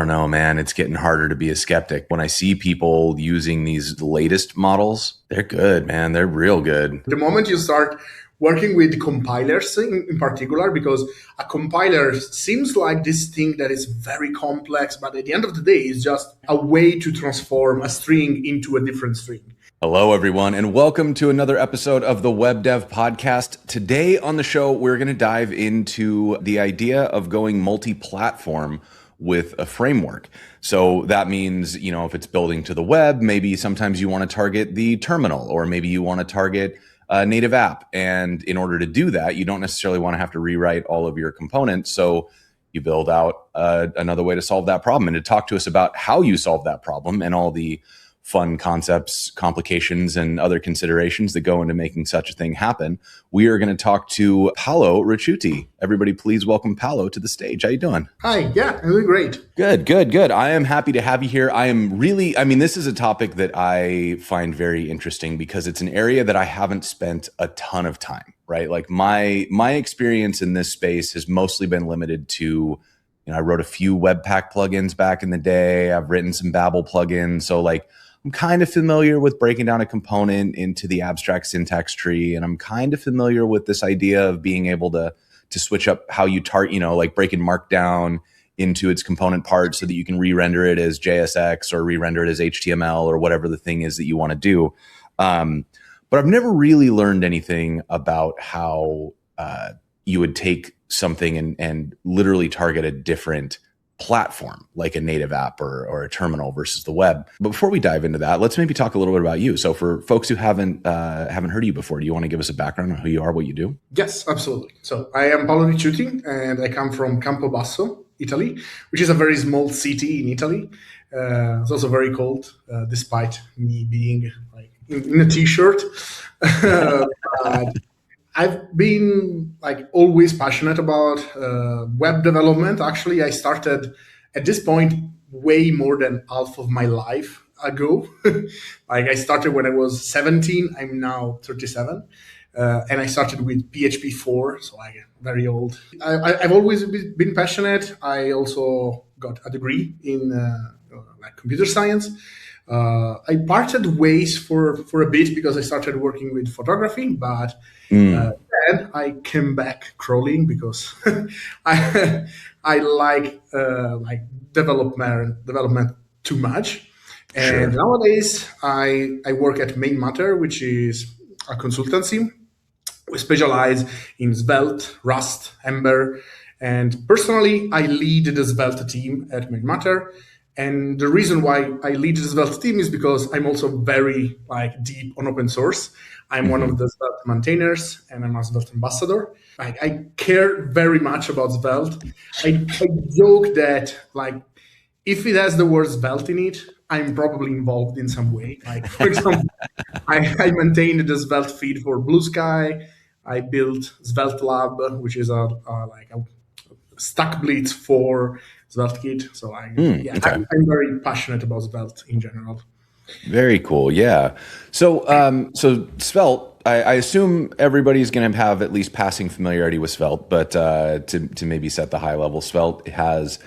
don't know, man. It's getting harder to be a skeptic. When I see people using these latest models, they're good, man. They're real good. The moment you start working with compilers in particular, because a compiler seems like this thing that is very complex, but at the end of the day, it's just a way to transform a string into a different string. Hello, everyone, and welcome to another episode of the Web Dev Podcast. Today on the show, we're going to dive into the idea of going multi-platform with a framework. So that means, if it's building to the web, maybe sometimes you want to target the terminal, or maybe you want to target a native app. And in order to do that, you don't necessarily want to have to rewrite all of your components. So you build out another way to solve that problem. And to talk to us about how you solve that problem and all the fun concepts, complications, and other considerations that go into making such a thing happen, we are going to talk to Paolo Ricciuti. Everybody, please welcome Paolo to the stage. How you doing? Hi, yeah, I'm doing great. Good. I am happy to have you here. This is a topic that I find very interesting because it's an area that I haven't spent a ton of time, right? Like my experience in this space has mostly been limited to, I wrote a few Webpack plugins back in the day. I've written some Babel plugins. So I'm kind of familiar with breaking down a component into the abstract syntax tree. And I'm kind of familiar with this idea of being able to switch up how you like breaking Markdown into its component parts so that you can re-render it as JSX or re-render it as HTML or whatever the thing is that you want to do. But I've never really learned anything about how you would take something and literally target a different platform, like a native app or a terminal versus the web. But before we dive into that, let's maybe talk a little bit about you. So for folks who haven't heard of you before, do you want to give us a background on who you are, what you do? Yes, absolutely. So I am Paolo Ricciuti, and I come from Campobasso, Italy, which is a very small city in Italy. It's also very cold, despite me being in a t-shirt. I've been always passionate about web development. Actually, I started at this point way more than half of my life ago. I started when I was 17. I'm now 37. And I started with PHP 4, so very old. I've always been passionate. I also got a degree in computer science. I parted ways for a bit because I started working with photography, but then I came back crawling because I like development too much. And nowadays I work at Main Matter, which is a consultancy. We specialize in Svelte, Rust, Ember, and personally I lead the Svelte team at Main Matter. And the reason why I lead the Svelte team is because I'm also very deep on open source. I'm one of the Svelte maintainers, and I'm a Svelte ambassador. I care very much about Svelte. I joke that if it has the word Svelte in it, I'm probably involved in some way. For example, I maintained the Svelte feed for Blue Sky. I built Svelte Lab, which is a Stack Blitz for SvelteKit. So okay. I'm very passionate about Svelte in general. Very cool. Yeah. So Svelte, I assume everybody's going to have at least passing familiarity with Svelte, but to maybe set the high level, Svelte has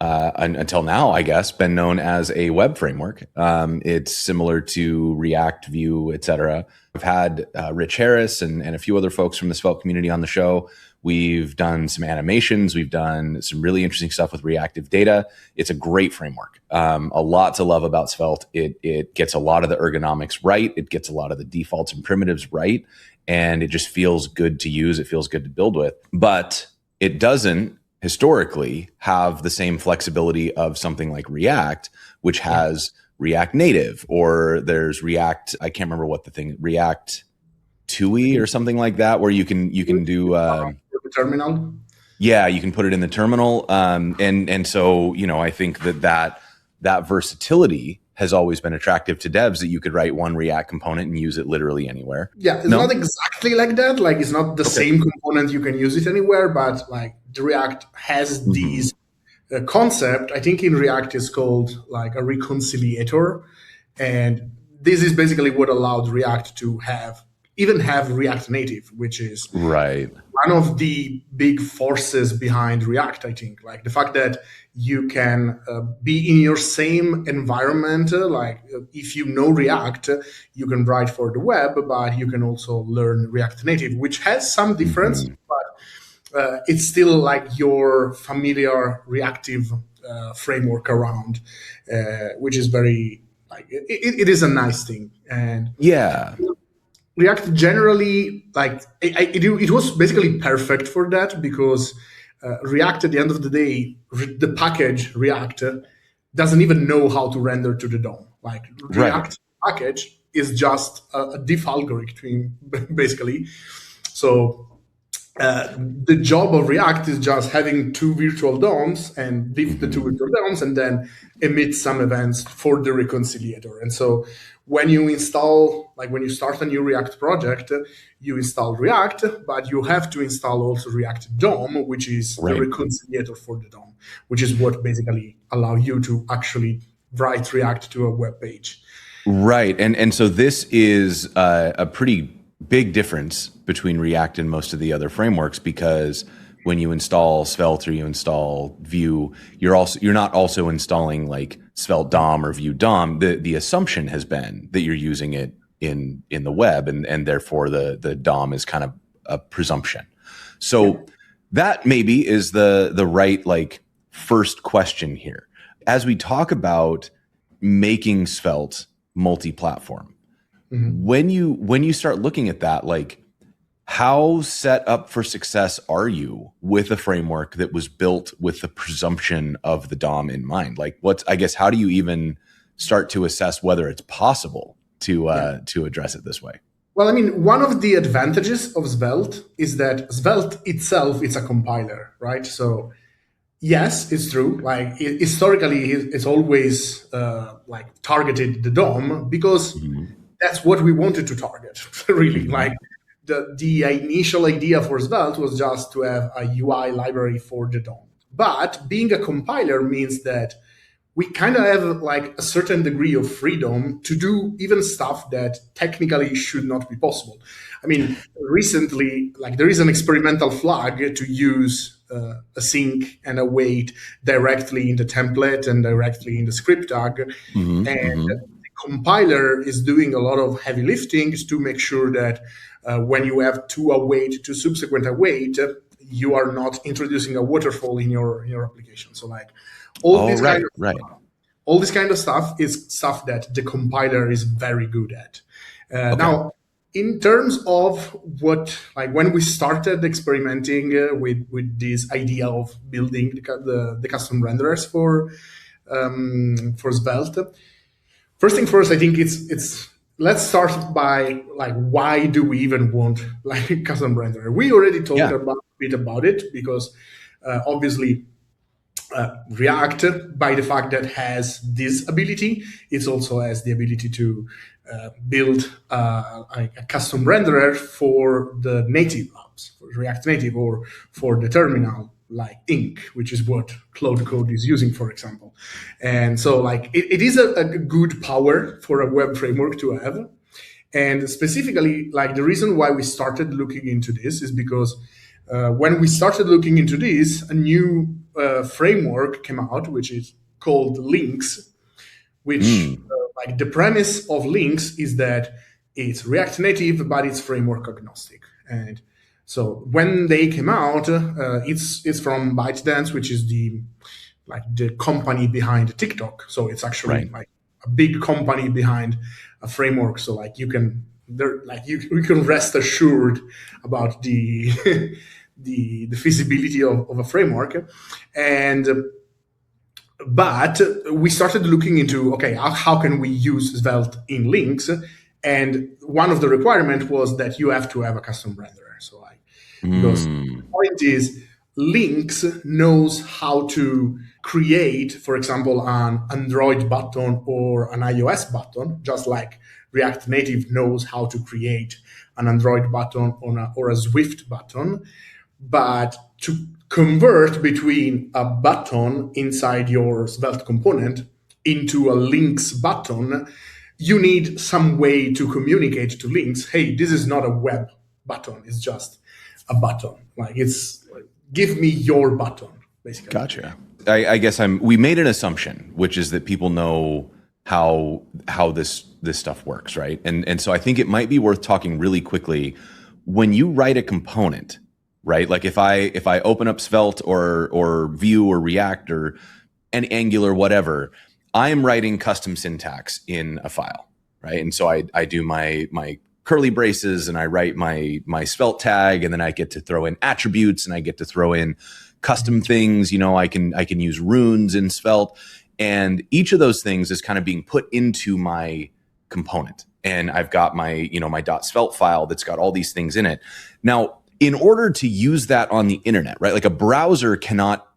until now, I guess, been known as a web framework. It's similar to React, Vue, etc. I've had Rich Harris and a few other folks from the Svelte community on the show. We've done some animations. We've done some really interesting stuff with reactive data. It's a great framework. A lot to love about Svelte. It gets a lot of the ergonomics right. It gets a lot of the defaults and primitives right. And it just feels good to use. It feels good to build with. But it doesn't historically have the same flexibility of something like React, which has React Native, or there's React, I can't remember what the thing, React TUI or something like that, where you can do the terminal. Yeah, you can put it in the terminal. And so, I think that versatility has always been attractive to devs, that you could write one React component and use it literally anywhere. Yeah, it's not exactly like that. It's not the same component, you can use it anywhere, but the React has these concept. I think in React is called a reconciliator. And this is basically what allowed React to have React Native, which is right. one of the big forces behind React, I think. Like the fact that you can be in your same environment, if you know React, you can write for the web, but you can also learn React Native, which has some difference, but it's still like your familiar reactive framework around, which is very, like, it is a nice thing. And Yeah. React generally, like, it was basically perfect for that, because React, at the end of the day, the package React doesn't even know how to render to the DOM. Like, React package is just a diff algorithm, basically. So the job of React is just having two virtual DOMs and diff the two virtual DOMs and then emit some events for the reconciliator. And so when you install, like when you start a new React project, you install React, but you have to install also React DOM, which is the reconciliator for the DOM, which is what basically allow you to actually write React to a web page. Right. And so this is a pretty big difference between React and most of the other frameworks, because when you install Svelte or you install Vue, you're not also installing like Svelte DOM or Vue DOM. The assumption has been that you're using it in the web, and therefore the DOM is kind of a presumption. So that maybe is the right, like, first question here. As we talk about making Svelte multi-platform, when you start looking at that, like, how set up for success are you with a framework that was built with the presumption of the DOM in mind? Like, how do you even start to assess whether it's possible to address it this way? Well, I mean, one of the advantages of Svelte is that Svelte itself is a compiler, right? So yes, it's true. Like, historically, it's always like targeted the DOM, because that's what we wanted to target, really. Like, the initial idea for Svelte was just to have a UI library for the DOM. But being a compiler means that we kind of have like a certain degree of freedom to do even stuff that technically should not be possible. I mean, recently, like, there is an experimental flag to use a sync and await directly in the template and directly in the script tag. The compiler is doing a lot of heavy lifting to make sure that when you have two subsequent await, you are not introducing a waterfall in your application. So, like, all this kind of stuff is stuff that the compiler is very good at. Now, in terms of when we started experimenting with this idea of building the custom renderers for Svelte, first thing first, I think it's let's start by, like, why do we even want, like, custom renderer? We already talked a bit about it, because obviously React, by the fact that has this ability, it also has the ability to build a custom renderer for the native apps, for React Native, or for the terminal, like Ink, which is what Cloud Code is using, for example. And so, like, it is a good power for a web framework to have. And specifically, like, the reason why we started looking into this is because when we started looking into this, a new framework came out, which is called Links, which like, the premise of Links is that it's React Native, but it's framework agnostic. And so when they came out, it's from ByteDance, which is the company behind TikTok. So it's actually like a big company behind a framework. So, like, you can rest assured about the the feasibility of a framework. But we started looking into, okay, how can we use Svelte in Links? And one of the requirements was that you have to have a custom renderer. So, like, because the point is, Links knows how to create, for example, an Android button or an iOS button, just like React Native knows how to create an Android button or a Swift button. But to convert between a button inside your Svelte component into a Links button, you need some way to communicate to Links, hey, this is not a web button, it's just a button. Like it's like, give me your button, basically. Gotcha. I guess we made an assumption, which is that people know how this stuff works, right? And so I think it might be worth talking really quickly. When you write a component, right? Like if I open up Svelte or Vue or React or an Angular, whatever, I am writing custom syntax in a file, right? And so I do my curly braces and I write my Svelte tag, and then I get to throw in attributes and I get to throw in custom things. I can use runes in Svelte, and each of those things is kind of being put into my component. And I've got my my .svelte file that's got all these things in it. Now, in order to use that on the internet, right? Like a browser cannot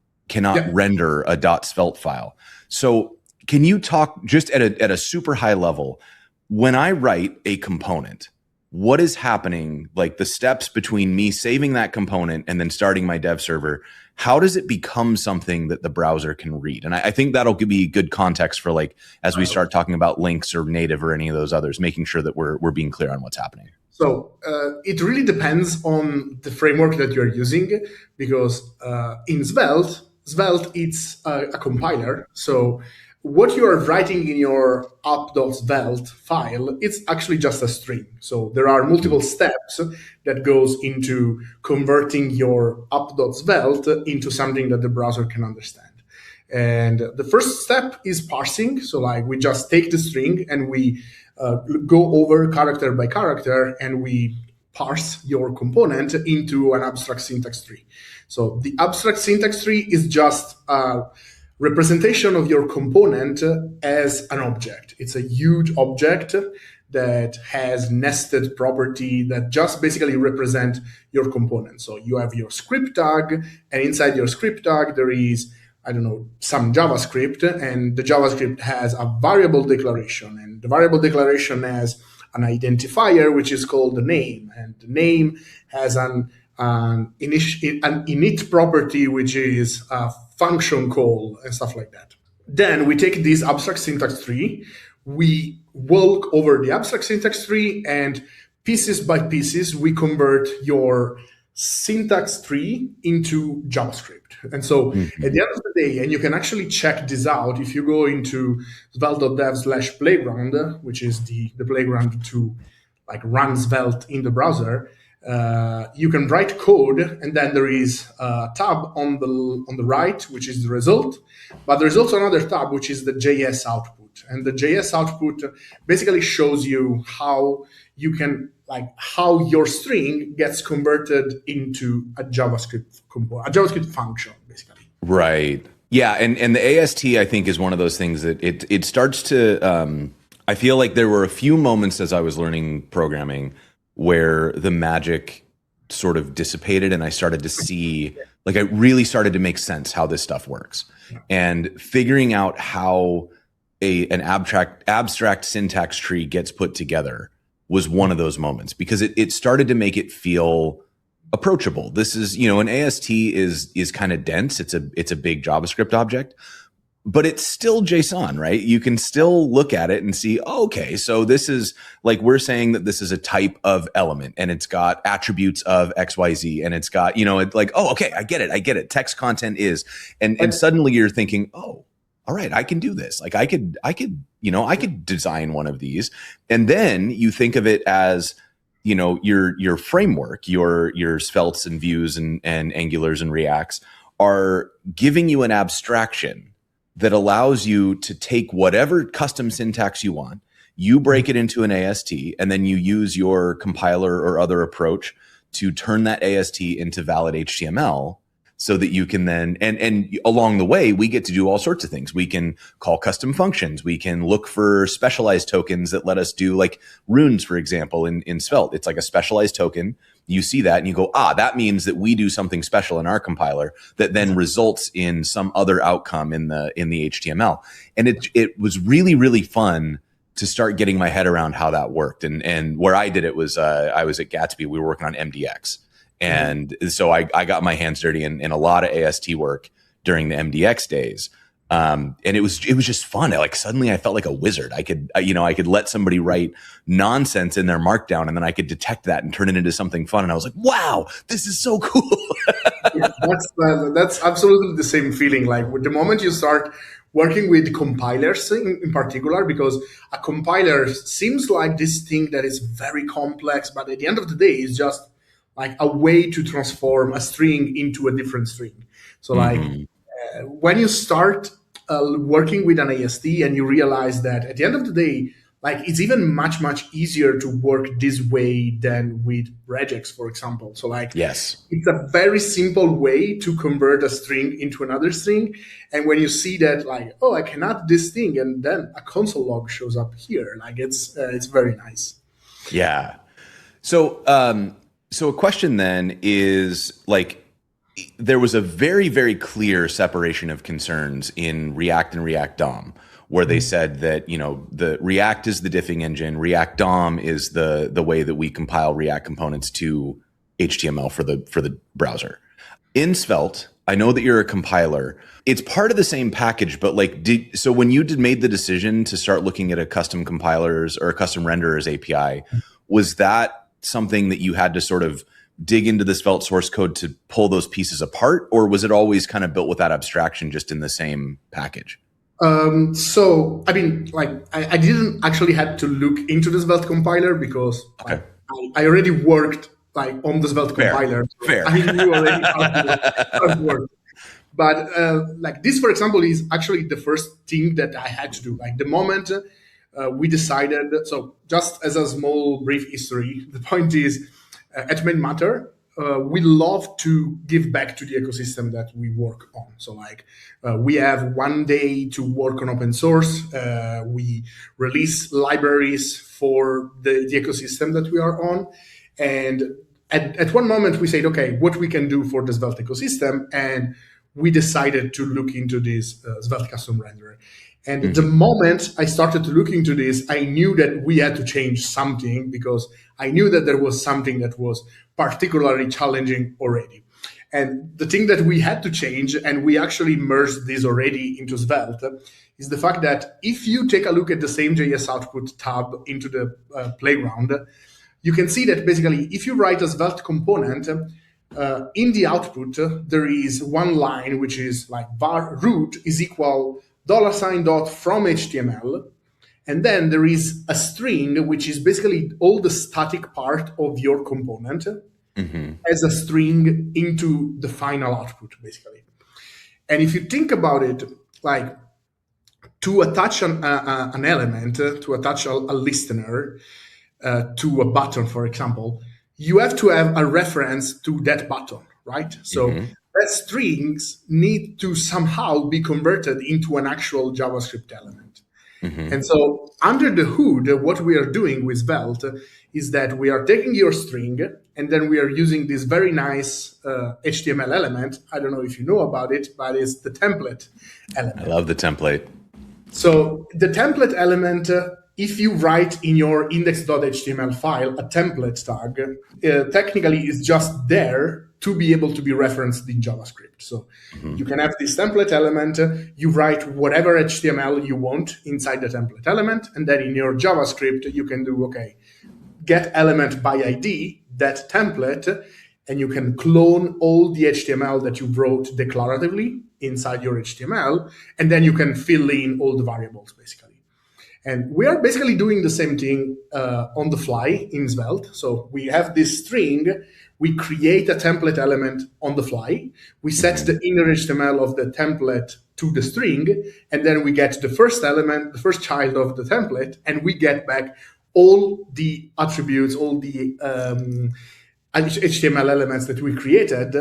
render a .svelte file. So can you talk just at a super high level, when I write a component, what is happening, like the steps between me saving that component and then starting my dev server? How does it become something that the browser can read? And I think that'll give me good context for like, as we start talking about links or native or any of those others, making sure that we're being clear on what's happening. So it really depends on the framework that you're using, because in Svelte, it's a compiler. So what you are writing in your app.svelte file, it's actually just a string. So there are multiple steps that goes into converting your app.svelte into something that the browser can understand. And the first step is parsing. So like we just take the string and we go over character by character and we parse your component into an abstract syntax tree. So the abstract syntax tree is just a representation of your component as an object. It's a huge object that has nested property that just basically represent your component. So you have your script tag, and inside your script tag, there is, I don't know, some JavaScript, and the JavaScript has a variable declaration, and the variable declaration has an identifier, which is called the name, and the name has an init property, which is a function call and stuff like that. Then we take this abstract syntax tree, we walk over the abstract syntax tree, and pieces by pieces, we convert your syntax tree into JavaScript. And so at the end of the day, and you can actually check this out if you go into svelte.dev/playground, which is the playground to like run Svelte in the browser. You can write code, and then there is a tab on the right, which is the result. But there's also another tab, which is the JS output. And the JS output basically shows you how you can, like, how your string gets converted into a JavaScript component, a JavaScript function, basically. Right. Yeah. And the AST, I think, is one of those things that it starts to, I feel like there were a few moments as I was learning programming where the magic sort of dissipated and I started to see, like, it really started to make sense how this stuff works. And figuring out how an abstract syntax tree gets put together was one of those moments, because it started to make it feel approachable. This is, an AST is kind of dense. It's a big JavaScript object, but it's still JSON, right? You can still look at it and see, oh, okay, so this is, like, we're saying that this is a type of element and it's got attributes of XYZ and it's got, it's like, oh, okay, I get it. Text content is, and suddenly you're thinking, oh, all right, I can do this. Like I could design one of these. And then you think of it as, your framework, your Sveltes and Vues and Angulars and Reacts are giving you an abstraction that allows you to take whatever custom syntax you want, you break it into an AST, and then you use your compiler or other approach to turn that AST into valid HTML, so that you can then, and along the way, we get to do all sorts of things. We can call custom functions. We can look for specialized tokens that let us do, like runes, for example, in Svelte. It's like a specialized token. You see that and you go, that means that we do something special in our compiler that then results in some other outcome in the HTML. And it was really, really fun to start getting my head around how that worked. And where I did it was, I was at Gatsby. We were working on MDX. And so I got my hands dirty in a lot of AST work during the MDX days. And it was just fun. Suddenly I felt like a wizard. I could let somebody write nonsense in their markdown, and then I could detect that and turn it into something fun. And I was like, wow, this is so cool. Yeah, that's absolutely the same feeling. Like with the moment you start working with compilers in particular, because a compiler seems like this thing that is very complex, but at the end of the day, it's just like a way to transform a string into a different string. So like when you start working with an AST and you realize that at the end of the day, like it's even much easier to work this way than with regex, for example. So like Yes. it's a very simple way to convert a string into another string. And when you see that, like, oh, I can add this thing, and then a console log shows up here, like it's very nice. Yeah. So a question then is, like, there was a very, very clear separation of concerns in React and React DOM, where they said that, the React is the diffing engine, React DOM is the way that we compile React components to HTML for the browser. In Svelte, I know that you're a compiler. It's part of the same package, but so when you made the decision to start looking at a custom compilers or a custom renderers API, was that something that you had to sort of dig into the Svelte source code to pull those pieces apart, or was it always kind of built with that abstraction just in the same package? So I mean, like I didn't actually had to look into the Svelte compiler because Okay. I already worked like on the Svelte Fair. compiler. So Fair. I knew already how it worked. But like this, for example, is actually the first thing that I had to do. Like the moment we decided. So just as a small brief history, the point is at Main Matter, we love to give back to the ecosystem that we work on. So like we have one day to work on open source. We release libraries for the ecosystem that we are on. And at one moment we said, okay, what we can do for the Svelte ecosystem. And we decided to look into this Svelte custom renderer. And the moment I started to look into this, I knew that we had to change something because I knew that there was something that was particularly challenging already. And the thing that we had to change, and we actually merged this already into Svelte, is the fact that if you take a look at the same JS output tab into the playground, you can see that basically if you write a Svelte component, in the output, there is one line which is like var root is equal $dot from HTML. And then there is a string, which is basically all the static part of your component as a string into the final output, basically. And if you think about it, like to attach an element, to attach a listener to a button, for example, you have to have a reference to that button, right? So that strings need to somehow be converted into an actual JavaScript element. And so under the hood, what we are doing with Svelte is that we are taking your string and then we are using this very nice HTML element. I don't know if you know about it, but it's the template element. I love the template. So the template element, if you write in your index.html file a template tag, technically is just there to be able to be referenced in JavaScript. So you can have this template element, you write whatever HTML you want inside the template element, and then in your JavaScript, you can do, okay, get element by ID, that template, and you can clone all the HTML that you wrote declaratively inside your HTML, and then you can fill in all the variables, basically. And we are basically doing the same thing on the fly in Svelte. So we have this string, we create a template element on the fly, we set the inner HTML of the template to the string, and then we get the first element, the first child of the template, and we get back all the attributes, all the HTML elements that we created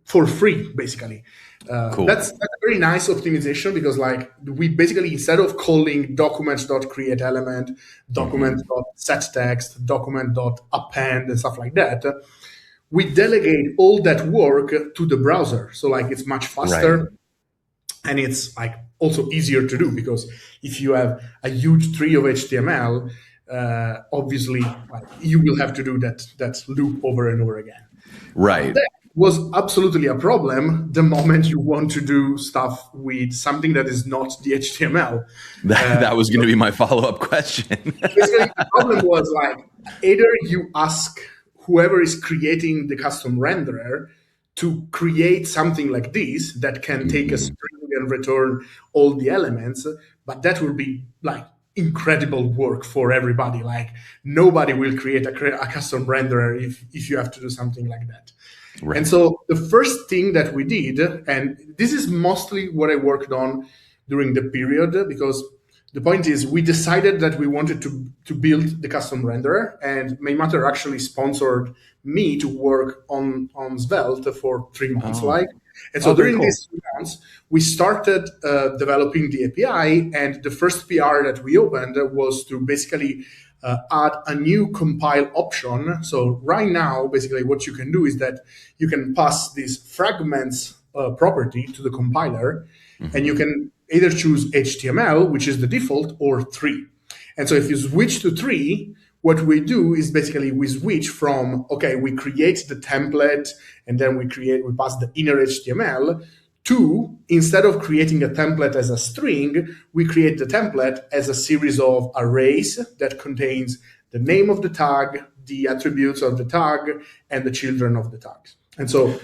for free, basically. Cool. That's a very nice optimization because like we basically, instead of calling document.createElement, document.setText, document.append and stuff like that, we delegate all that work to the browser. So like it's much faster and it's like also easier to do because if you have a huge tree of HTML, obviously like, you will have to do that loop over and over again. Right. was absolutely a problem the moment you want to do stuff with something that is not the HTML. That was going to be my follow-up question. Basically, the problem was like either you ask whoever is creating the custom renderer to create something like this that can take a string and return all the elements, but that will be like incredible work for everybody. Like nobody will create a custom renderer if you have to do something like that. Right. And so the first thing that we did, and this is mostly what I worked on during the period, because the point is we decided that we wanted to build the custom renderer, and Matter actually sponsored me to work on Svelte for 3 months. And so during these 3 months, we started developing the API, and the first PR that we opened was to basically add a new compile option. So right now, basically what you can do is that you can pass this fragments property to the compiler, and you can either choose HTML, which is the default, or 3. And so if you switch to 3, what we do is basically we switch from, okay, we create the template and then we pass the inner HTML, to, instead of creating a template as a string, we create the template as a series of arrays that contains the name of the tag, the attributes of the tag, and the children of the tags. And so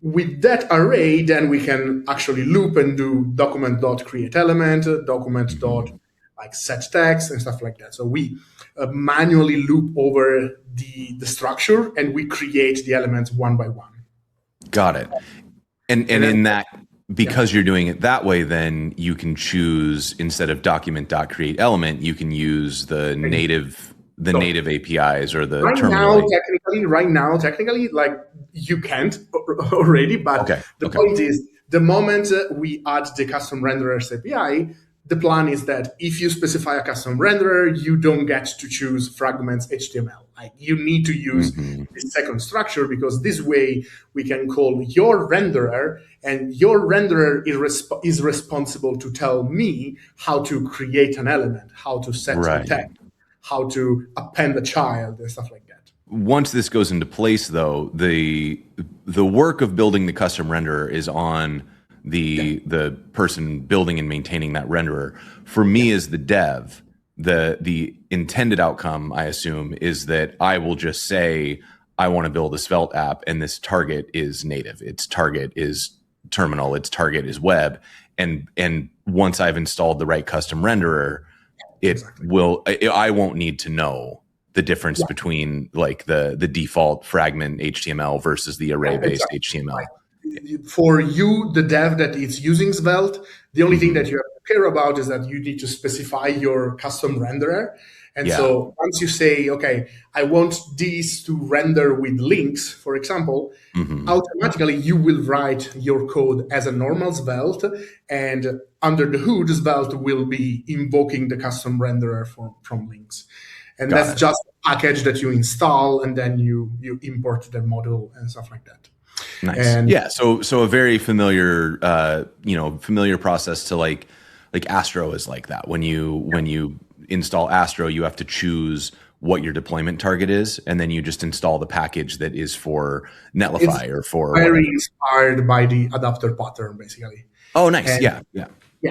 with that array, then we can actually loop and do document.createElement, document.set text, and stuff like that. So we manually loop over the structure, and we create the elements one by one. Got it. And in that, because you're doing it that way, then you can choose, instead of document.createElement, you can use the native APIs or the terminal. Right now, technically, like you can't already, but the point is, the moment we add the custom renderers API, the plan is that if you specify a custom renderer, you don't get to choose fragments HTML. Like you need to use the second structure, because this way we can call your renderer, and your renderer is responsible to tell me how to create an element, how to set the text, how to append a child, and stuff like that. Once this goes into place, though, the work of building the custom renderer is on the person building and maintaining that renderer. For me as the dev, the intended outcome, I assume, is that I will just say, I want to build a Svelte app, and this target is native, its target is terminal, its target is web. And once I've installed the right custom renderer, I won't need to know the difference between like the default fragment HTML versus the array-based HTML. For you, the dev that is using Svelte, the only thing that you have to care about is that you need to specify your custom renderer. And so once you say, okay, I want these to render with links, for example, automatically you will write your code as a normal Svelte, and under the hood, Svelte will be invoking the custom renderer from links. And that's just a package that you install, and then you import the module and stuff like that. Nice. And so a very familiar, familiar process to like Astro is like that. When you install Astro, you have to choose what your deployment target is, and then you just install the package that is for Netlify or for very inspired by the adapter pattern, basically. Oh, nice. And,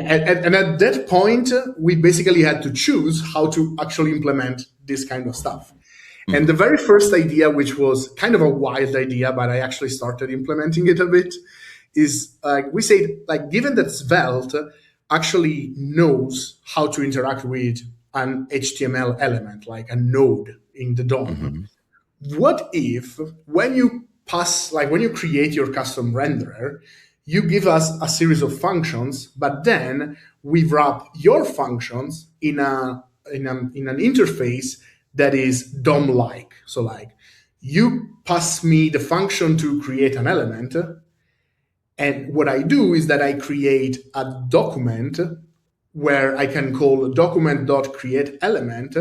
and at that point, we basically had to choose how to actually implement this kind of stuff. And the very first idea, which was kind of a wild idea, but I actually started implementing it a bit, is we said, like, given that Svelte actually knows how to interact with an HTML element, like a node in the DOM, what if when you create your custom renderer, you give us a series of functions, but then we wrap your functions in an interface that is DOM-like. So like you pass me the function to create an element, and what I do is that I create a document where I can call document.createElement,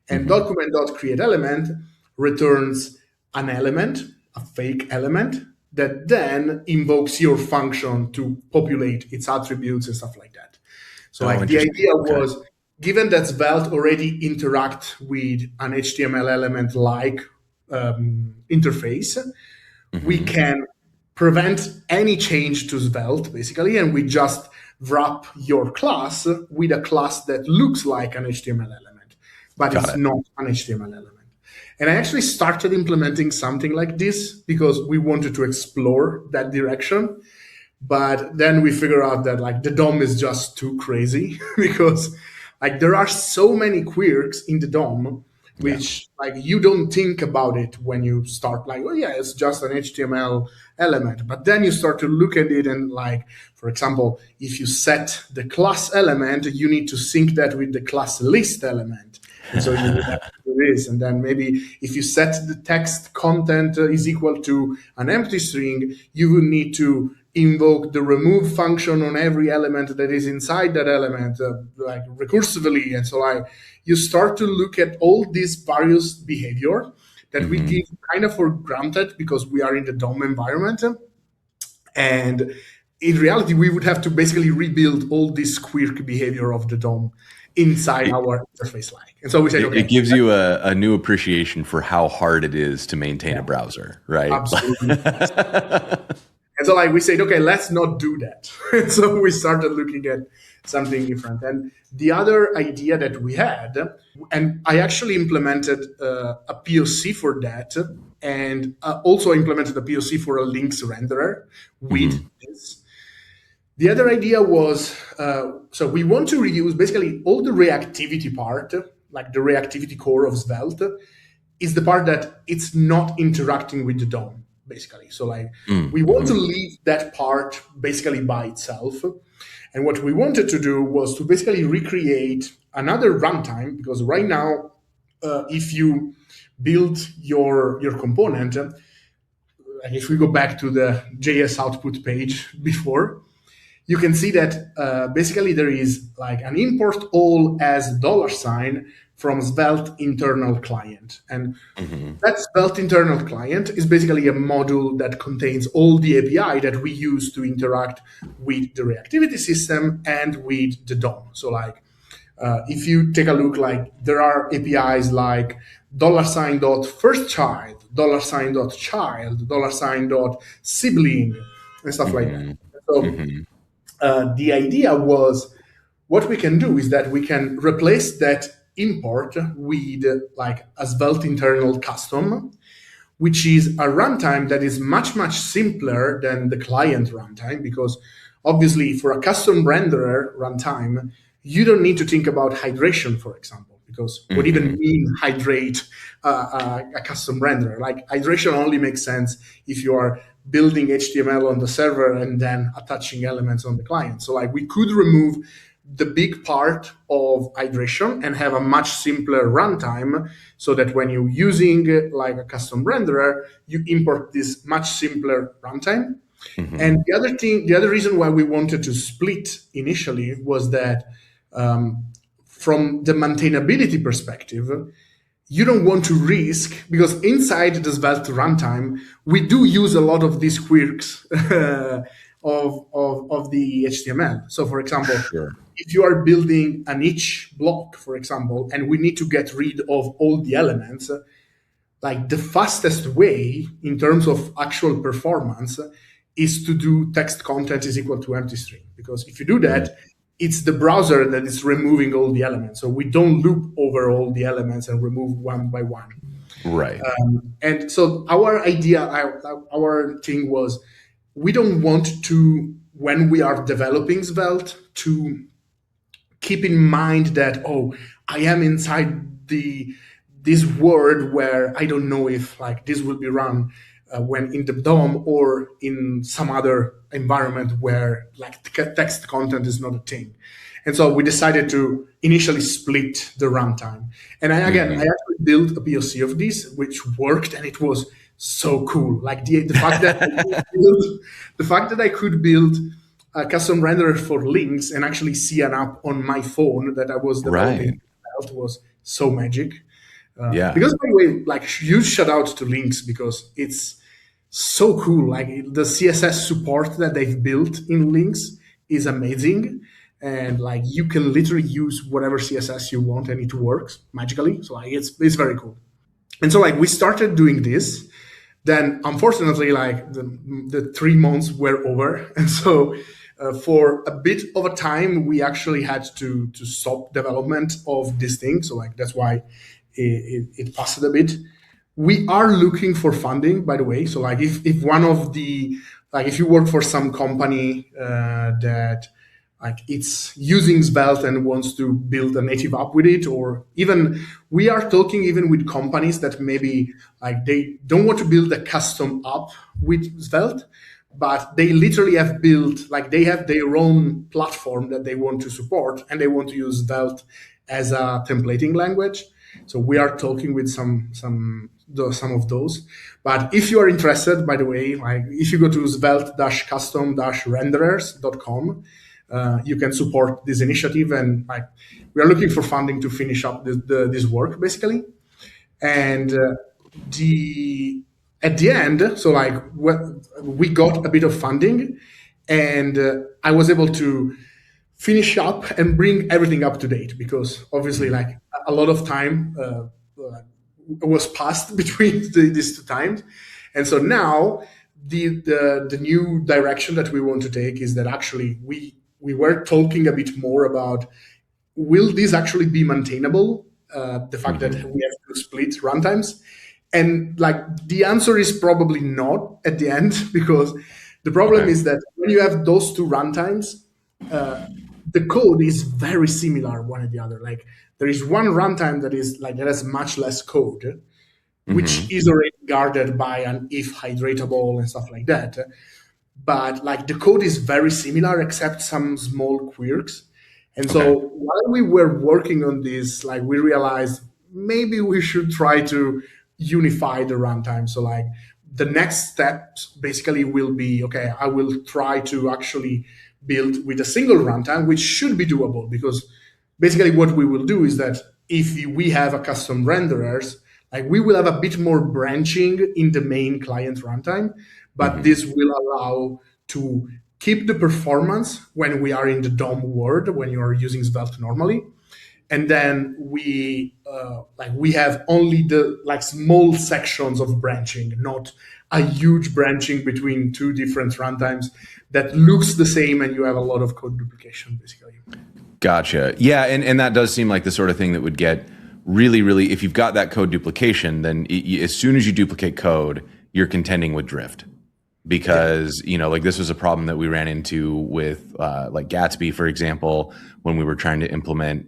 and document.createElement returns an element, a fake element, that then invokes your function to populate its attributes and stuff like that. So like the idea was, given that Svelte already interact with an HTML element like interface, we can prevent any change to Svelte, basically, and we just wrap your class with a class that looks like an HTML element, but it's not an HTML element. And I actually started implementing something like this because we wanted to explore that direction. But then we figure out that like the DOM is just too crazy because like there are so many quirks in the DOM which like you don't think about it when you start like, oh yeah, it's just an HTML element. But then you start to look at it and like, for example, if you set the class element, you need to sync that with the class list element. And so you have to do this. And then maybe if you set the text content is equal to an empty string, you will need to invoke the remove function on every element that is inside that element, like recursively. And so like you start to look at all these various behavior that we give kind of for granted because we are in the DOM environment. And in reality, we would have to basically rebuild all this quirk behavior of the DOM inside our interface like. And so we said, okay. It gives you a new appreciation for how hard it is to maintain a browser, right? Absolutely. And so like we said, okay, let's not do that. And so we started looking at something different. And the other idea that we had, and I actually implemented a POC for that, and also implemented a POC for a links renderer with this. The other idea was, so we want to reuse basically all the reactivity part, like the reactivity core of Svelte, is the part that it's not interacting with the DOM, basically. So like we want to leave that part basically by itself. And what we wanted to do was to basically recreate another runtime, because right now, if you build your component, if we go back to the JS output page before, you can see that basically there is like an import all as $sign from Svelte internal client. And that Svelte internal client is basically a module that contains all the API that we use to interact with the reactivity system and with the DOM. So like, if you take a look, like there are APIs like $.firstchild, $.child, $.sibling, and stuff like that. So the idea was, what we can do is that we can replace that import with like a Svelte internal custom, which is a runtime that is much, much simpler than the client runtime, because obviously for a custom renderer runtime, you don't need to think about hydration, for example, because what even mean hydrate a custom renderer? Like hydration only makes sense if you are building HTML on the server and then attaching elements on the client. So like we could remove the big part of hydration and have a much simpler runtime, so that when you're using like a custom renderer, you import this much simpler runtime. And the other reason why we wanted to split initially was that from the maintainability perspective, you don't want to risk, because inside the Svelte runtime, we do use a lot of these quirks of the HTML. So for example, if you are building an each block, for example, and we need to get rid of all the elements, like the fastest way in terms of actual performance is to do text content is equal to empty string. Because if you do that, it's the browser that is removing all the elements. So we don't loop over all the elements and remove one by one. Right. And so our idea, our thing was, we don't want to, when we are developing Svelte, to keep in mind that, oh, I am inside this world where I don't know if like this will be run when in the DOM or in some other environment where like text content is not a thing. And so we decided to initially split the runtime. And I actually built a POC of this, which worked, and it was so cool. Like the fact that I could build a custom renderer for links and actually see an app on my phone that I was developing was so magic. Because by the way, like huge shout out to links, because it's so cool. Like the CSS support that they've built in links is amazing. And like you can literally use whatever CSS you want and it works magically. So like it's very cool. And so like we started doing this. Then unfortunately, like the 3 months were over, and so for a bit of a time, we actually had to stop development of this thing. So like that's why it passed a bit. We are looking for funding, by the way. So like if one of the like if you work for some company that like it's using Svelte and wants to build a native app with it, or even we are talking even with companies that maybe like they don't want to build a custom app with Svelte, but they literally have built like they have their own platform that they want to support and they want to use Svelte as a templating language. So we are talking with some of those. But if you are interested, by the way, like if you go to svelte-custom-renderers.com, you can support this initiative, and like we are looking for funding to finish up this work basically. And the at the end, so like we got a bit of funding, and I was able to finish up and bring everything up to date, because obviously like a lot of time was passed between these two times. And so now the new direction that we want to take is that actually we were talking a bit more about, will this actually be maintainable? The fact that we have to split runtimes. And like the answer is probably not at the end, because the problem is that when you have those two runtimes, the code is very similar one to the other. Like there is one runtime that has much less code, which is already guarded by an if hydratable and stuff like that. But like the code is very similar except some small quirks. And so while we were working on this, like we realized maybe we should try to unify the runtime. So like the next steps basically will be, okay, I will try to actually build with a single runtime, which should be doable, because basically what we will do is that if we have a custom renderers, like we will have a bit more branching in the main client runtime, but this will allow to keep the performance when we are in the DOM world, when you are using Svelte normally. And then we have only the like small sections of branching, not a huge branching between two different runtimes that looks the same, and you have a lot of code duplication basically. Gotcha. Yeah, and that does seem like the sort of thing that would get really, really, if you've got that code duplication, then as soon as you duplicate code, you're contending with drift. Because, like this was a problem that we ran into with like Gatsby, for example, when we were trying to implement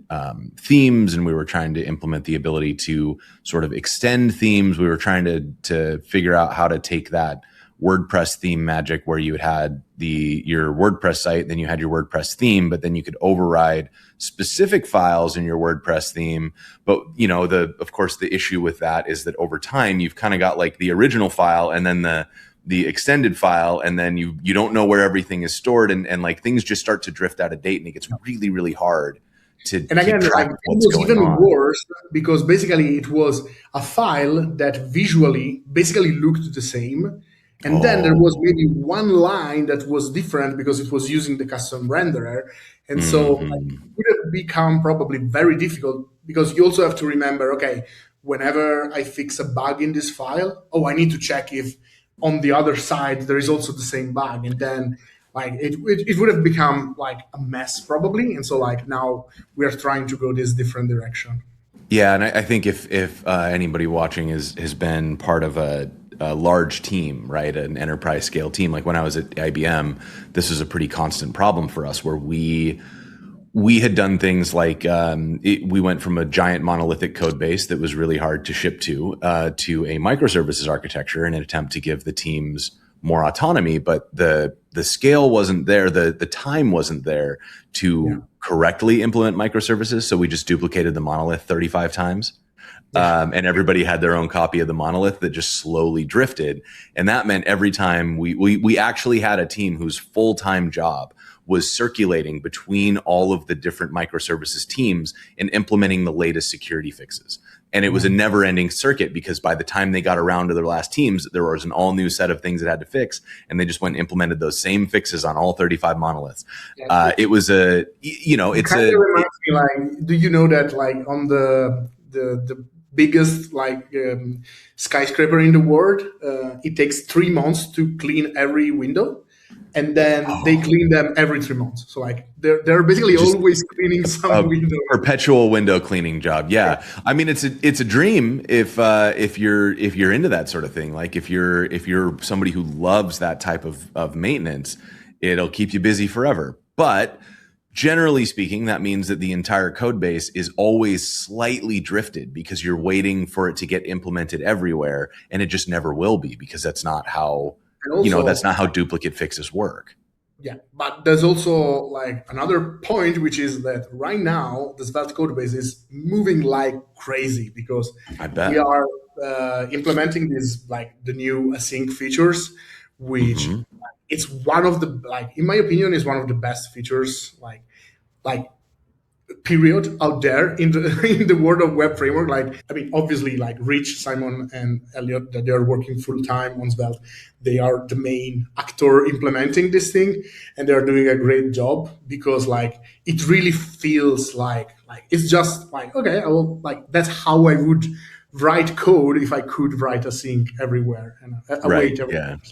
themes, and we were trying to implement the ability to sort of extend themes. We were trying to figure out how to take that WordPress theme magic where you had your WordPress site, then you had your WordPress theme, but then you could override specific files in your WordPress theme. But of course the issue with that is that over time you've kind of got like the original file and then the extended file, and then you don't know where everything is stored, and like things just start to drift out of date, and it gets really, really hard to. And again, like, it was even worse, because basically it was a file that visually basically looked the same, and then there was maybe one line that was different because it was using the custom renderer, and so like, it would have become probably very difficult, because you also have to remember, okay, whenever I fix a bug in this file, I need to check if on the other side there is also the same bug, and then like it would have become like a mess probably. And so like now we are trying to go this different direction. Yeah, and I think if anybody watching has been part of a large team, right, an enterprise scale team, like when I was at IBM, this was a pretty constant problem for us, where we had done things like we went from a giant monolithic code base that was really hard to ship to a microservices architecture in an attempt to give the teams more autonomy, but the scale wasn't there, the time wasn't there to correctly implement microservices, so we just duplicated the monolith 35 times. And everybody had their own copy of the monolith that just slowly drifted. And that meant every time we actually had a team whose full-time job was circulating between all of the different microservices teams and implementing the latest security fixes. And it was a never-ending circuit, because by the time they got around to their last teams, there was an all-new set of things that had to fix, and they just went and implemented those same fixes on all 35 monoliths. It was it reminds me, like, do you know that like on the biggest skyscraper in the world. It takes 3 months to clean every window, and then they clean them every 3 months. So like they're basically Just always cleaning some a window. perpetual window cleaning job. Yeah. I mean, it's a dream if you're into that sort of thing. Like if you're somebody who loves that type of maintenance, it'll keep you busy forever. But generally speaking, that means that the entire code base is always slightly drifted because you're waiting for it to get implemented everywhere, and it just never will be, because that's not how that's not how duplicate fixes work. Yeah, but there's also like another point, which is that right now the Svelte code base is moving like crazy because I bet we are implementing these like the new async features, which it's one of the in my opinion is one of the best features like period out there in the in the world of web framework. Like I mean, obviously, like Rich, Simon, and Elliot, that they are working full time on Svelte. They are the main actor implementing this thing, and they are doing a great job because like it really feels like it's just like okay, I will like that's how I would write code if I could write async everywhere and await everywhere. Yeah.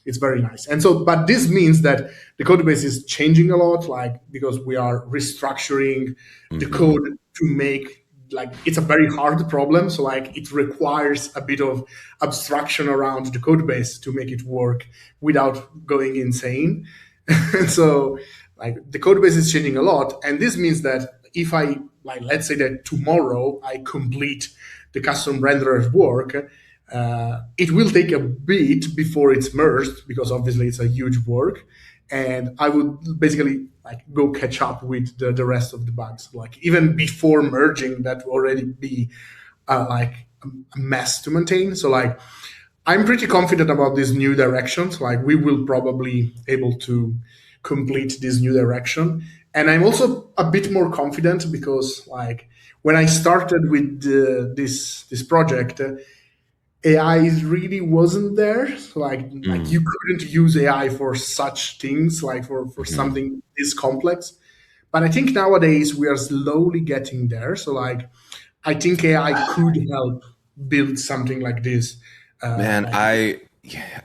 It's very nice. And so, but this means that the code base is changing a lot, like because we are restructuring the code to make like it's a very hard problem. So like it requires a bit of abstraction around the code base to make it work without going insane. And so like the code base is changing a lot. And this means that if I like let's say that tomorrow I complete the custom renderer's work, it will take a bit before it's merged because obviously it's a huge work, and I would basically like go catch up with the rest of the bugs. Like even before merging, that will already be like a mess to maintain. So like I'm pretty confident about these new directions. Like we will probably able to complete this new direction, and I'm also a bit more confident because like when I started with this project. AI really wasn't there. Like you couldn't use AI for such things, like for something this complex. But I think nowadays we are slowly getting there. So like I think AI could help build something like this. Man, I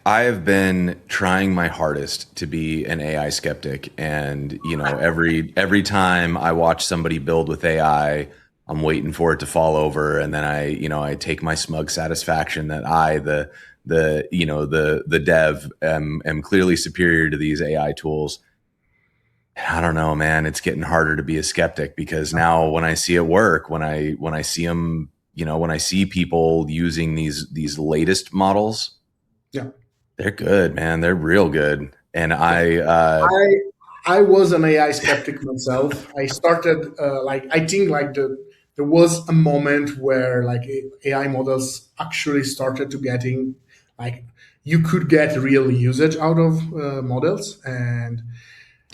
have been trying my hardest to be an AI skeptic, and every time I watch somebody build with AI, I'm waiting for it to fall over, and then I take my smug satisfaction that I, the dev, am clearly superior to these AI tools. And I don't know, man. It's getting harder to be a skeptic because now when I see it work, when I see them, when I see people using these latest models, Yeah, they're good, man. They're real good. And I was an AI skeptic myself. I started I think like there was a moment where like AI models actually started to getting like you could get real usage out of models, and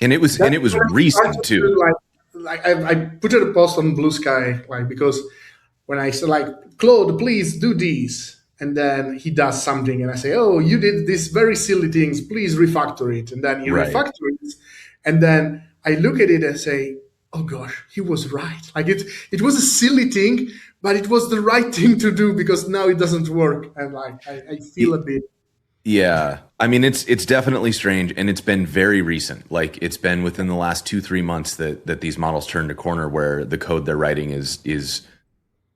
it was that's when I recent started too. to, I put a post on Blue Sky like because when I said like Claude, please do these, and then he does something, and I say, oh, you did this very silly things, please refactor it, and then he Right. refactors, and then I look at it and say, oh gosh, he was right. Like it was a silly thing, but it was the right thing to do because now it doesn't work, and like I feel a bit. Yeah. I mean, it's definitely strange, and it's been very recent. Like it's been within the last 2-3 months that these models turned a corner where the code they're writing is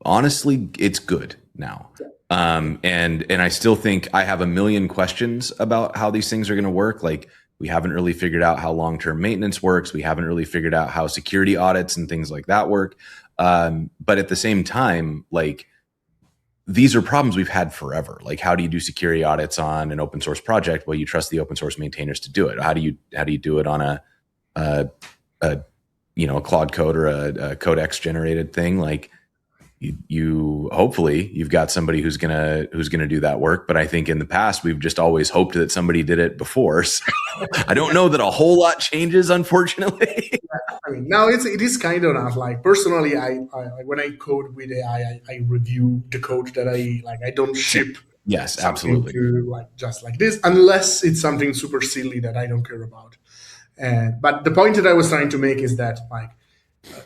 honestly, it's good now. And I still think I have a million questions about how these things are going to work. Like we haven't really figured out how long-term maintenance works. We haven't really figured out how security audits and things like that work. But at the same time, like these are problems we've had forever. Like how do you do security audits on an open source project? Well, you trust the open source maintainers to do it. How do you do it on a Claude Code or a Codex generated thing? Like you hopefully you've got somebody who's gonna do that work. But I think in the past we've just always hoped that somebody did it before. So I don't know that a whole lot changes, unfortunately. I mean, now it is kind of not like personally. I when I code with AI, I review the code that I like. I don't ship Yes, something absolutely. to like just like this unless it's something super silly that I don't care about. But the point that I was trying to make is that like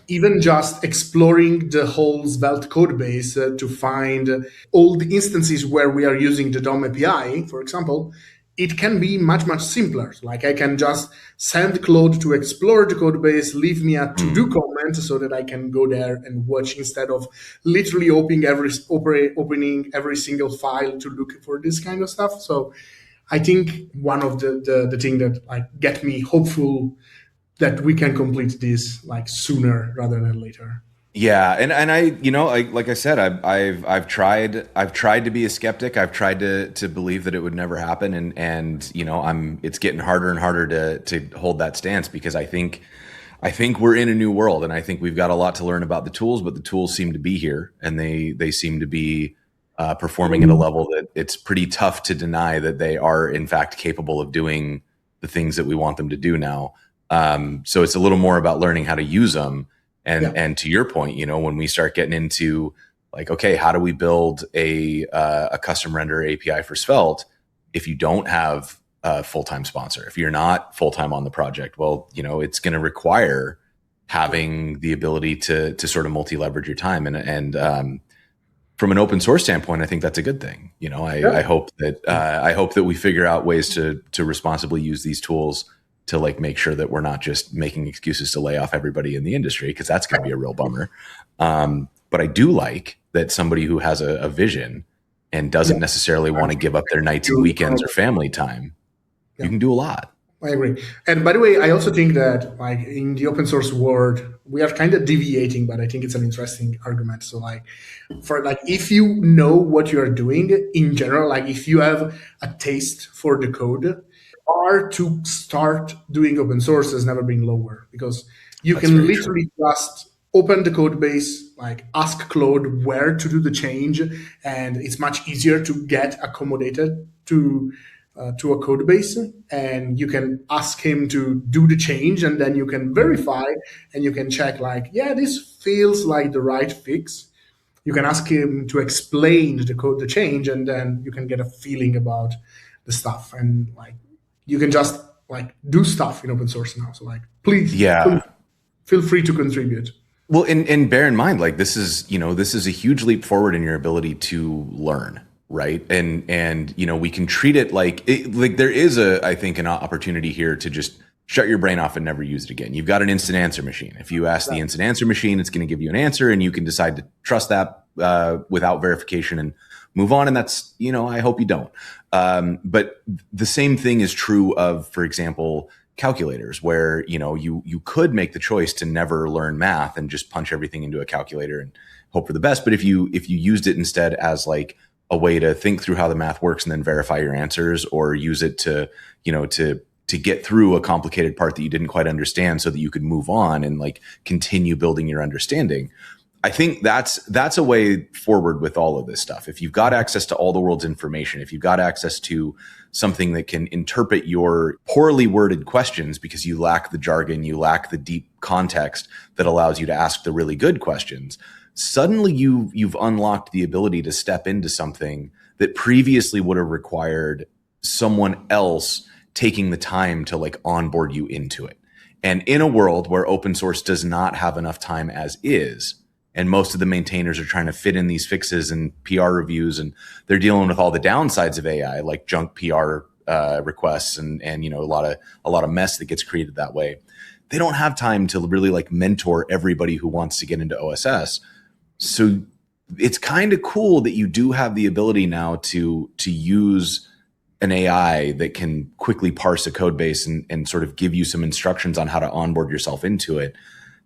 even just exploring the whole Svelte code base to find all the instances where we are using the DOM API, for example, it can be much, much simpler. Like I can just send Claude to explore the code base, leave me a to-do comment so that I can go there and watch instead of literally opening every single file to look for this kind of stuff. So I think one of the thing that like get me hopeful that we can complete this like sooner rather than later. Yeah, and I, like I said, I've tried to be a skeptic. I've tried to believe that it would never happen, and it's getting harder and harder to hold that stance, because I think we're in a new world, and I think we've got a lot to learn about the tools, but the tools seem to be here, and they seem to be performing at a level that it's pretty tough to deny that they are in fact capable of doing the things that we want them to do now. So it's a little more about learning how to use them. And to your point, when we start getting into like, okay, how do we build a custom render API for Svelte if you don't have a full-time sponsor, if you're not full-time on the project? Well, it's going to require having the ability to sort of multi-leverage your time. And from an open source standpoint, I think that's a good thing. I hope that we figure out ways to responsibly use these tools to like make sure that we're not just making excuses to lay off everybody in the industry, because that's going to be a real bummer. But I do like that somebody who has a vision and doesn't necessarily want to give up their nights and weekends or family time, you can do a lot. I agree. And by the way, I also think that like in the open source world, we are kind of deviating, but I think it's an interesting argument. So like if you know what you are doing in general, like if you have a taste for the code, bar to start doing open source has never been lower, because you can literally just open the code base, like ask Claude where to do the change, and it's much easier to get accommodated to a code base, and you can ask him to do the change, and then you can verify and you can check like, yeah, this feels like the right fix. You can ask him to explain the change, and then you can get a feeling about the stuff, and like you can just like do stuff in open source now. So like, please feel free to contribute. Well, and bear in mind, like this is a huge leap forward in your ability to learn, right? And we can treat it like there is I think an opportunity here to just shut your brain off and never use it again. You've got an instant answer machine. If you ask the instant answer machine, it's going to give you an answer, and you can decide to trust that without verification and move on. And that's, I hope you don't. But the same thing is true of, for example, calculators, where, you could make the choice to never learn math and just punch everything into a calculator and hope for the best. But if you used it instead as like a way to think through how the math works and then verify your answers, or use it to get through a complicated part that you didn't quite understand so that you could move on and like continue building your understanding, I think that's a way forward with all of this stuff. If you've got access to all the world's information, if you've got access to something that can interpret your poorly worded questions because you lack the jargon, you lack the deep context that allows you to ask the really good questions, suddenly you've unlocked the ability to step into something that previously would have required someone else taking the time to like onboard you into it. And in a world where open source does not have enough time as is, and most of the maintainers are trying to fit in these fixes and PR reviews, and they're dealing with all the downsides of AI, like junk PR requests and a lot of mess that gets created that way. They don't have time to really like mentor everybody who wants to get into OSS. So it's kind of cool that you do have the ability now to use an AI that can quickly parse a code base and sort of give you some instructions on how to onboard yourself into it.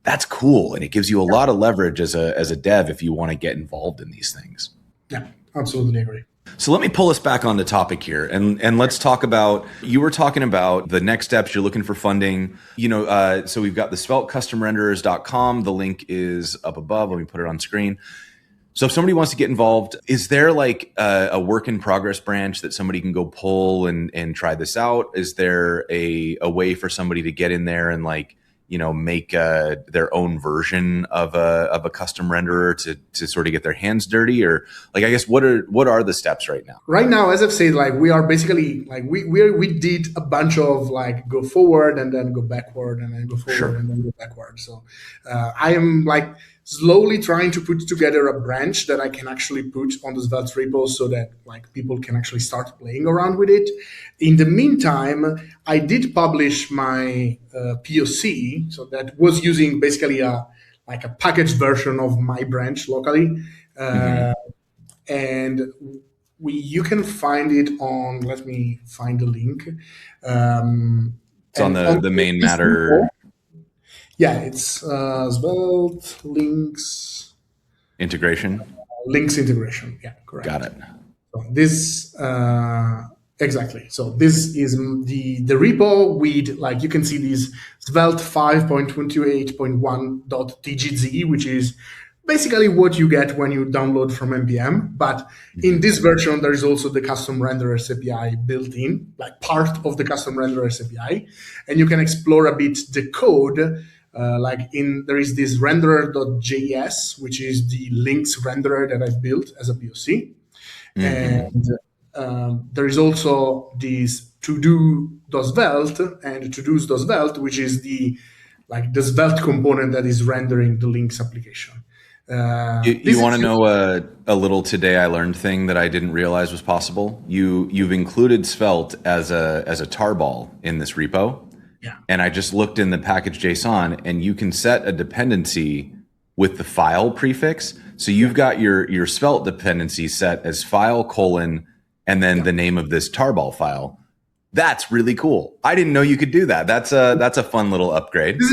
That's cool. And it gives you a lot of leverage as a dev if you want to get involved in these things. Yeah, absolutely agree. So let me pull us back on the topic here, and let's talk about, you were talking about the next steps. You're looking for funding, so we've got the SvelteCustomRenderers.com. The link is up above. Let me put it on screen. So if somebody wants to get involved, is there like a work in progress branch that somebody can go pull and try this out? Is there a way for somebody to get in there and like, make their own version of a custom renderer to sort of get their hands dirty? Or like, I guess, what are the steps right now? Right now, as I've said, like we are basically like we did a bunch of like go forward and then go backward and then go forward Sure. and then go backward. So I am like slowly trying to put together a branch that I can actually put on the Svelte repo so that like people can actually start playing around with it. In the meantime, I did publish my POC, so that was using basically a packaged version of my branch locally. And you can find it on, let me find the link. It's on the main matter. Yeah, it's Svelte links integration. Links integration. Yeah, correct. Got it. So this exactly. So this is the repo with, like, you can see these Svelte 5.28.1.tgz, which is basically what you get when you download from npm. But in this version, there is also the custom renderers API built in, like part of the custom renderers API, and you can explore a bit the code. There is this renderer.js, which is the links renderer that I've built as a POC. And there is also this to-do.svelte and to-dos.svelte, which is the Svelte component that is rendering the links application. You want to know a little today I learned thing that I didn't realize was possible? You've included Svelte as a tarball in this repo. Yeah. And I just looked in the package JSON, and you can set a dependency with the file prefix. So you've got your Svelte dependency set as file : and then the name of this tarball file. That's really cool. I didn't know you could do that. That's a fun little upgrade. This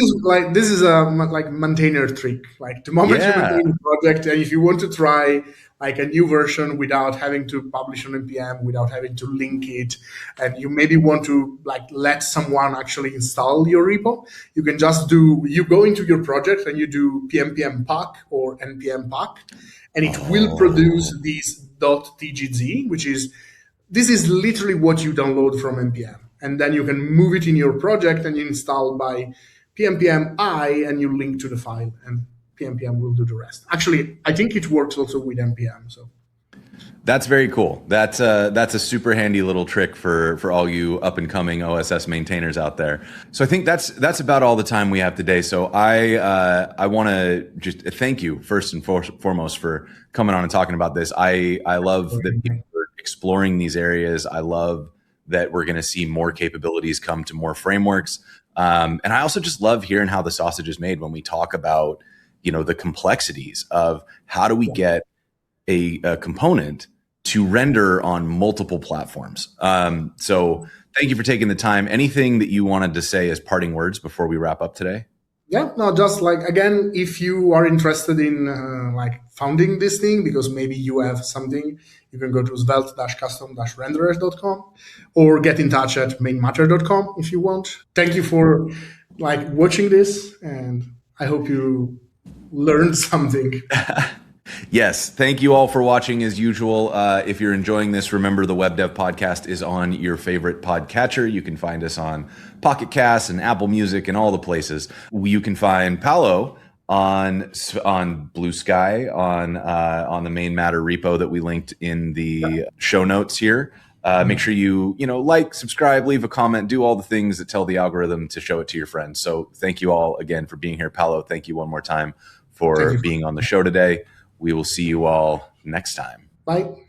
is a maintainer trick. Like the moment you maintain a project, and if you want to try like a new version without having to publish on npm, without having to link it, and you maybe want to let someone actually install your repo, you can just you go into your project and you do pnpm POC or npm POC, and it will produce this .tgz, this is literally what you download from npm, and then you can move it in your project and you install by pnpm I, and you link to the file, and pnpm will do the rest. Actually, I think it works also with npm. So that's very cool. That's a super handy little trick for all you up and coming OSS maintainers out there. So I think that's about all the time we have today. So I want to just thank you first and foremost for coming on and talking about this. I love that people are exploring these areas. I love that we're going to see more capabilities come to more frameworks. And I also just love hearing how the sausage is made when we talk about the complexities of how do we get a component to render on multiple platforms. So thank you for taking the time. Anything that you wanted to say as parting words before we wrap up today? Yeah, no, just again, if you are interested in founding this thing, because maybe you have something, you can go to svelte-custom-renderers.com or get in touch at mainmatter.com if you want. Thank you for watching this, and I hope you learned something. Yes. Thank you all for watching as usual. If you're enjoying this, remember the Web Dev Podcast is on your favorite podcatcher. You can find us on Pocket Casts and Apple Music and all the places. You can find Paolo on Blue Sky, on the main matter repo that we linked in the show notes here. Make sure you like, subscribe, leave a comment, do all the things that tell the algorithm to show it to your friends. So thank you all again for being here. Paolo, thank you one more time for being on the show today. We will see you all next time. Bye.